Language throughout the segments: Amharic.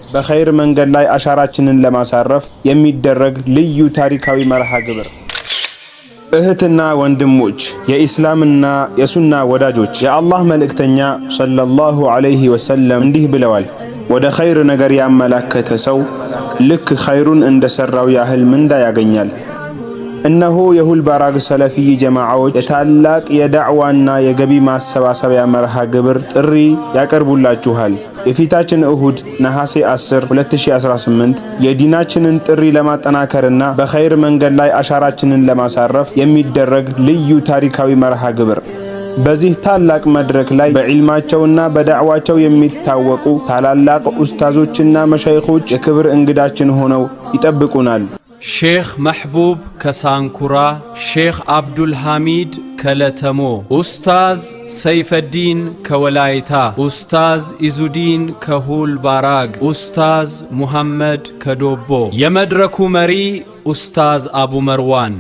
በኸይር መንገድ ላይ አሻራችንን ለማሳረፍ የሚደረግ ልዩ ታሪካዊ መርሃ ግብር። እህትና ወንድሞች፣ የኢስላምና የሱና ወዳጆች፣ የአላህ መልእክተኛ ሰለላሁ ዐለይሂ ወሰለም እንዲህ ብለዋል፣ ወደ ኸይር ነገር ያመላከተ ሰው ልክ ኸይሩን እንደሰራው ያህል ምንዳ ያገኛል። እነሆ የሁል ባራግ ሰለፊ ጀማዓዎች የታላቅ የዳዕዋና የገቢ ማሰባሰቢያ መርሃ ግብር ጥሪ ያቀርቡላችኋል። የፊታችን እሁድ ነሐሴ 10 2018 የዲናችንን ጥሪ ለማጠናከርና በኸይር መንገድ ላይ አሻራችንን ለማሳረፍ የሚደረግ ልዩ ታሪካዊ መርሃ ግብር። በዚህ ታላቅ መድረክ ላይ በዕልማቸውና በዳዕዋቸው የሚታወቁ ታላላቅ ኡስታዞችና መሻይኾች የክብር እንግዳችን ሆነው ይጠብቁናል። ሼኽ መሕቡብ ከሳንኩራ፣ ሼኽ አብዱል ሐሚድ ከለተሞ፣ ኡስታዝ ሰይፈዲን ከወላይታ፣ ኡስታዝ ኢዙዲን ከሁል ባራግ፣ ኡስታዝ ሙሐመድ ከዶቦ። የመድረኩ መሪ ኡስታዝ አቡ መርዋን።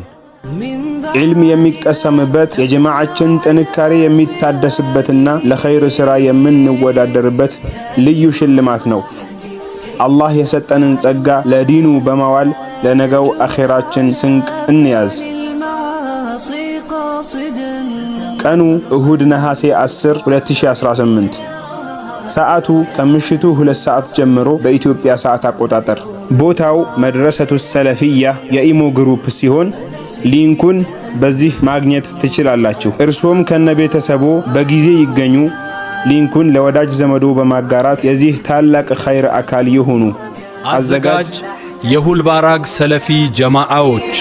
ዒልም የሚቀሰምበት የጀማዓችን ጥንካሬ የሚታደስበትና ለኸይር ሥራ የምንወዳደርበት ልዩ ሽልማት ነው። አላህ የሰጠንን ጸጋ ለዲኑ በማዋል ለነገው አኼራችን ስንቅ እንያዝ። ቀኑ እሁድ ነሐሴ 10 2018፣ ሰዓቱ ከምሽቱ 2 ሰዓት ጀምሮ በኢትዮጵያ ሰዓት አቆጣጠር። ቦታው መድረሰቱ ሰለፊያ የኢሞ ግሩፕ ሲሆን ሊንኩን በዚህ ማግኘት ትችላላችሁ። እርሶም ከነቤተሰቦ በጊዜ ይገኙ። ሊንኩን ለወዳጅ ዘመዶ በማጋራት የዚህ ታላቅ ኸይር አካል ይሁኑ። አዘጋጅ የሁል ባራግ ሰለፊ ጀማዓዎች።